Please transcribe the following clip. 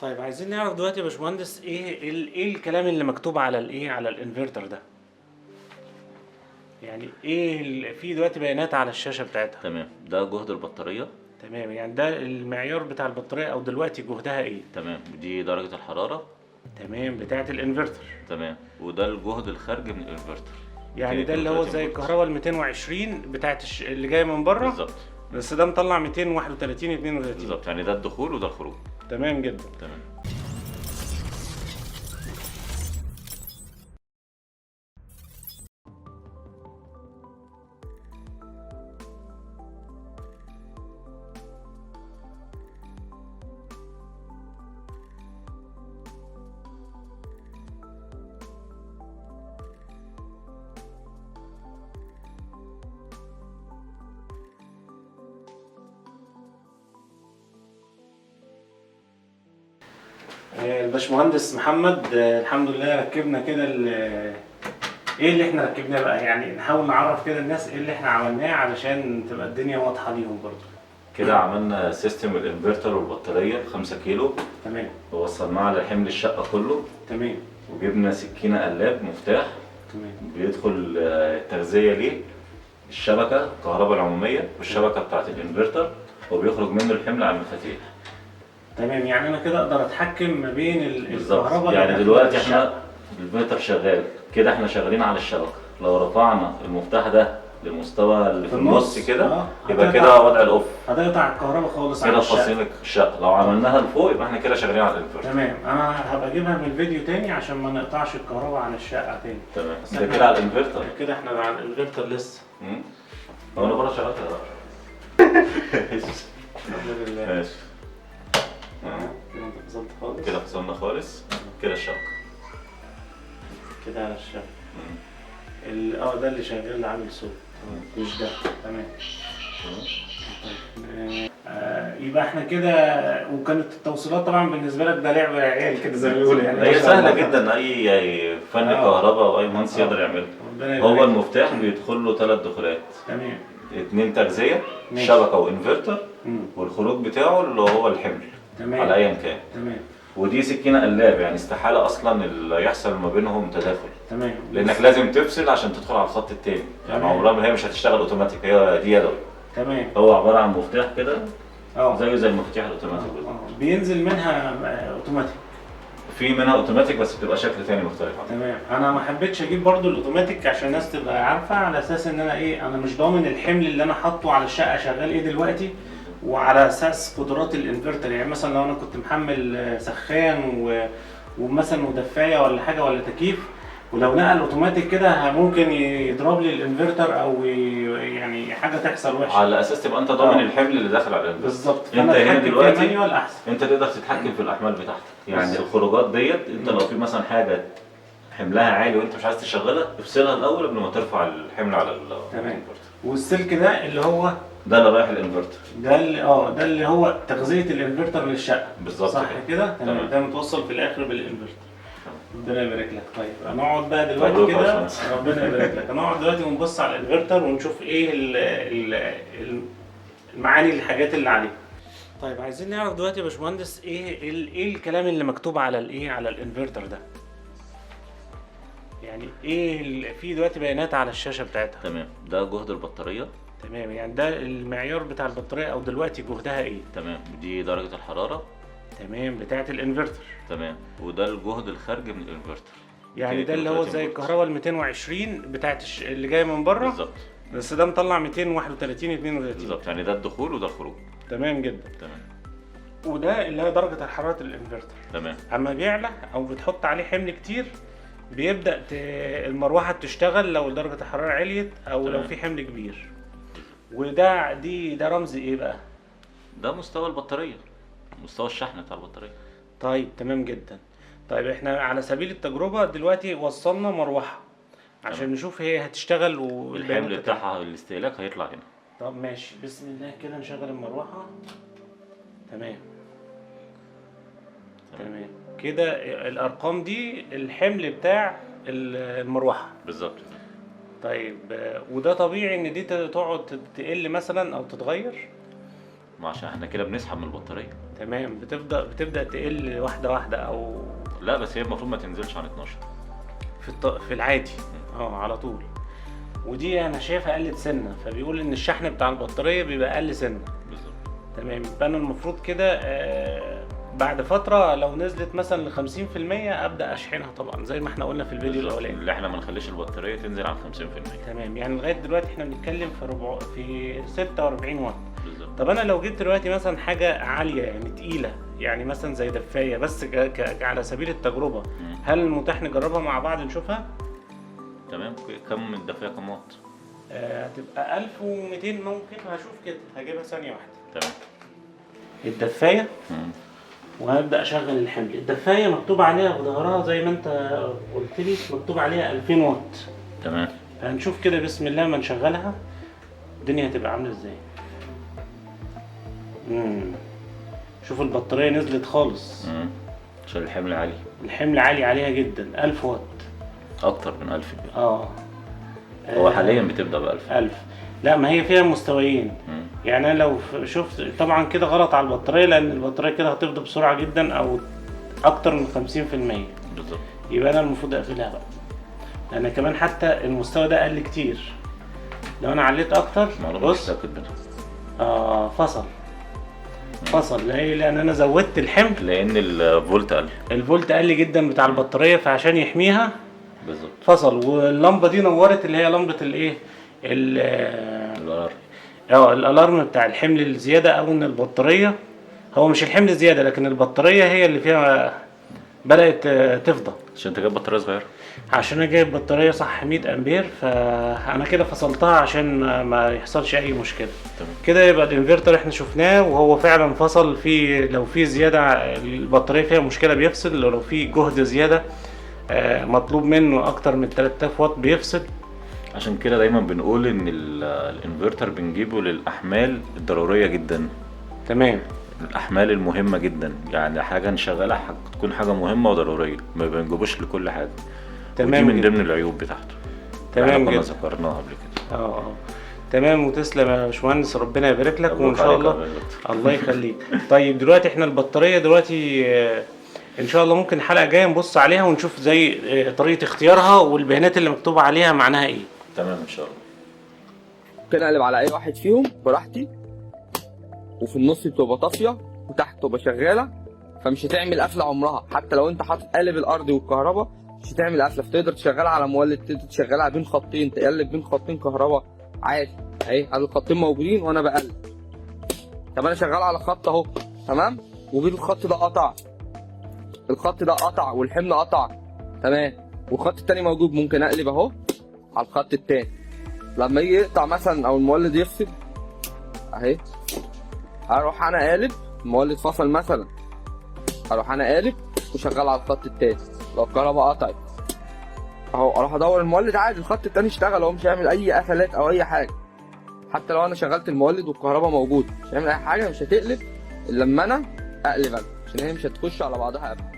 طيب عايزين نعرف دلوقتي يا باشمهندس ايه الكلام اللي مكتوب على على الانفرتر ده. يعني في دلوقتي بيانات على الشاشة بتاعتها. تمام، ده جهد البطارية. تمام، يعني ده المعيار بتاع البطارية او دلوقتي جهدها ايه. تمام، دي درجة الحرارة. تمام، بتاعت الانفرتر. تمام، وده الجهد الخارجي من الانفرتر. يعني ده اللي هو 232 زي فولت. الكهرباء ال 220 بتاعت اللي جايه من بره. بالظبط. بس ده مطلع 231 32. بالظبط، يعني ده الدخول وده الخروج. تمام جدا. تمام. الباشمهندس محمد، الحمد لله ركبنا كده ايه اللي احنا ركبناه بقى. يعني نحاول نعرف كده الناس ايه اللي احنا عملناه علشان تبقى الدنيا واضحة ليهم برضو. كده عملنا سيستم الانفرتر والبطارية 5 كيلو، تمام. ووصلناه على حمل الشقة كله، تمام. وجبنا سكينة قلاب مفتاح تمام. بيدخل التغذية ليه الشبكة الكهرباء العمومية والشبكة بتاعة الانفرتر، وبيخرج منه الحمل على المفاتيح. تمام، يعني انا كده اقدر اتحكم ما بين الكهرباء اللي يعني داخلة دلوقتي الشقة. احنا الانفرتر شغال كده، احنا شغالين على الشبكة. لو رفعنا المفتاح ده للمستوى اللي في النص كده يبقى كده وضع الاوف، هتقطع الكهرباء خالص كده على الشقة. فاصلين الشقة. لو عملناها لفوق يبقى احنا كده شغالين على الانفرتر. تمام، انا هبقى اجيبها من الفيديو تاني عشان ما نقطعش الكهرباء عن الشقة تاني. تمام، بس ده كده على الانفرتر. كده احنا على الانفرتر لسه. هو انا بره شغال كده. الحمد لله. ماشي. كده انت فصلت خالص. كده فصلنا خالص. كده الشبكة كده على الشبكة. ده اللي شغال عامل صوت، مش ده. تمام. طيب يبقى احنا كده. وكانت التوصيلات طبعا بالنسبه لك ده لعبه عيال كده زي ما بيقولوا يعني. هي سهله جدا، اي فني كهرباء او اي مهندس يقدر يعملها. هو المفتاح بيدخل له 3 دخولات. تمام. 2 تغذيه، شبكه وانفرتر، والخروج بتاعه اللي هو الحمل. تمام. على ايا كان. تمام. ودي سكينه قلاب، يعني استحاله اصلا اللي يحصل ما بينهم تداخل. تمام. لانك لازم تفصل عشان تدخل على الخط التاني. يعني عمرها هي مش هتشتغل اوتوماتيك، هي دي يدوي. تمام. هو عباره عن مفتاح كده زيه زي المفاتيح الاوتوماتيك. بينزل منها اوتوماتيك. في منها اوتوماتيك بس بتبقى شكل تاني مختلف عنها. تمام. انا ما حبيتش اجيب برضو الاوتوماتيك عشان الناس تبقى عارفه، على اساس ان انا مش ضامن الحمل اللي انا حاطه على الشقه شغال ايه دلوقتي، وعلى اساس قدرات الانفرتر. يعني مثلا لو انا كنت محمل سخان ومثلا مدفايه ولا حاجه ولا تكييف، ولو نقل اوتوماتيك كده ممكن يضرب لي الانفرتر او يعني حاجه تحصل وحشه. على اساس تبقى انت ضامن الحمل اللي داخل على الانفرتر. بالظبط. انت هنا دلوقتي احسن. انت تقدر تتحكم في الاحمال بتاعتك. يعني الخروجات ديت انت لو في مثلا حاجه حملها عالي وانت مش عايز تشغلها، افصلها الاول قبل ما ترفع الحمل على الانفرتر. والسلك ده اللي هو ده اللي رايح الانفرتر. ده اللي هو تغذيه الانفرتر للشقه. بالظبط. صح كده. تمام. ده متوصل في الاخر بالانفرتر. ربنا يبارك لك. طيب هنقعد بقى دلوقتي كده. ربنا يبارك لك. هنقعد دلوقتي ونبص على الانفرتر ونشوف ايه المعاني الحاجات اللي عليه. طيب عايزين نعرف دلوقتي يا باشمهندس ايه الكلام اللي مكتوب على على الانفرتر ده. يعني في دلوقتي بيانات على الشاشة بتاعتها. تمام، ده جهد البطارية. تمام، يعني ده المعيار بتاع البطارية او دلوقتي جهدها ايه. تمام، دي درجة الحرارة. تمام، بتاعت الانفرتر. تمام، وده الجهد الخارجي من الانفرتر. يعني ده اللي هو زي الكهرباء ال 220 بتاعت اللي جايه من بره. بالظبط. بس ده مطلع 231 32. بالظبط، يعني ده الدخول وده الخروج. تمام جدا. تمام. وده اللي هي درجة حرارة الانفرتر. تمام. اما بيعلى او بتحط عليه حمل كتير بيبدأ المروحة تشتغل لو درجة الحرارة عليت او تمام. لو في حمل كبير. ده رمز ايه بقى؟ ده مستوى البطارية، مستوى الشحن بتاع البطارية. طيب تمام جدا. طيب احنا على سبيل التجربة دلوقتي وصلنا مروحة عشان نشوف هي هتشتغل والحمل بتاعها الاستهلاك هيطلع هنا. طب ماشي، بسم الله كده نشغل المروحة. تمام. تمام كده الارقام دي الحمل بتاع المروحة. بالظبط. طيب وده طبيعي ان دي تقعد تقل مثلا او تتغير؟ ما عشان احنا كده بنسحب من البطارية. تمام. بتبدا تقل واحده واحده او لا بس هي المفروض ما تنزلش عن 12 في العادي على طول. ودي انا شايفها قلت سنه، فبيقول ان الشحن بتاع البطاريه بيبقى اقل سنه. بالظبط. تمام. يبقى انا المفروض كده بعد فتره لو نزلت مثلا ل 50% ابدا اشحنها طبعا زي ما احنا قلنا في الفيديو الاولاني، اللي احنا ما نخليش البطاريه تنزل عن 50%. تمام. يعني لغايه دلوقتي احنا بنتكلم في 46 واط. بالظبط. طب انا لو جبت دلوقتي مثلا حاجه عاليه يعني تقيله، يعني مثلا زي دفايه بس على سبيل التجربه، هل المتاح نجربها مع بعض نشوفها؟ تمام. كم الدفايه كم واط؟ هتبقى 1200 ممكن. هشوف كده، هجيبها ثانيه واحده. تمام. الدفايه وهبدا اشغل الحمل. الدفايه مكتوب عليها في ظهرها زي ما انت قلت لي، مكتوب عليها 2000 واط. تمام. هنشوف كده بسم الله ما نشغلها الدنيا هتبقى عامله ازاي. شوف البطاريه نزلت خالص. عشان الحمل عالي. الحمل عالي عليها جدا. 1000 واط. اكتر من 1000 كده. هو حاليا بتبدا ب 1000. 1000. لا ما هي فيها مستويين. يعني انا لو شفت طبعا كده غلط على البطاريه، لان البطاريه كده هتفضى بسرعه جدا او اكتر من 50%. بالظبط. يبقى انا المفروض اقفلها بقى، لان كمان حتى المستوى ده قل كتير. لو انا عليت اكتر بص فصل ليه؟ لان انا زودت الحمل، لان الفولت قل. الفولت قل جدا بتاع البطاريه، فعشان يحميها بالظبط فصل. واللمبه دي نورت اللي هي لمبه الايه الالارم. الالارم بتاع الحمل الزياده، او ان البطاريه، هو مش الحمل زياده لكن البطاريه هي اللي فيها بدات تفضى. عشان انت جايب بطاريه صغيره. عشان انا جايب بطاريه صح 100 امبير، فانا كده فصلتها عشان ما يحصلش اي مشكله. تمام. كده يبقى الانفرتر احنا شفناه وهو فعلا فصل. لو في زياده البطاريه فيها مشكله بيفصل، لو في جهد زياده مطلوب منه اكتر من 3000 واط بيفصل. عشان كده دايما بنقول ان الانفرتر بنجيبه للاحمال الضروريه جدا. تمام. الاحمال المهمه جدا، يعني حاجه نشغلها تكون حاجه مهمه وضروريه، ما بنجيبوش لكل حاجه. تمام. ودي من ضمن العيوب بتاعته. تمام كنا جدا. ذكرناها قبل كده. تمام. وتسلم يا باشمهندس، ربنا يبارك لك وان شاء الله. الله يخليك. طيب دلوقتي احنا البطاريه دلوقتي ان شاء الله ممكن الحلقه الجايه نبص عليها ونشوف زي طريقه اختيارها والبيانات اللي مكتوبه عليها معناها ايه. تمام ان شاء الله. ممكن اقلب على اي واحد فيهم براحتي، وفي النص بتبقى طافيه وتحت تبقى شغاله، فمش هتعمل قفله عمرها. حتى لو انت حاطط قالب الارضي والكهرباء مش هتعمل قفله، فتقدر تشغلها على مولد، تقدر تشغلها بين خطين، تقلب بين خطين كهرباء عادي اهي. الخطين موجودين وانا بقلب. طب انا شغال على خط اهو تمام، وجيت الخط ده قطع، الخط ده قطع والحمل قطع تمام، والخط التاني موجود، ممكن اقلب اهو على الخط التاني. لما يجي يقطع مثلا او المولد يفصل اهي، اروح انا قالب، المولد فصل مثلا، اروح انا قالب وشغال على الخط التاني. لو الكهرباء قطعت اهو اروح ادور المولد عادي، الخط التاني اشتغل، هو مش هيعمل اي قفلات او اي حاجه. حتى لو انا شغلت المولد والكهرباء موجود مش هيعمل اي حاجه، مش هتقلب الا لما انا اقلب انا، عشان هي مش هتخش على بعضها ابدا.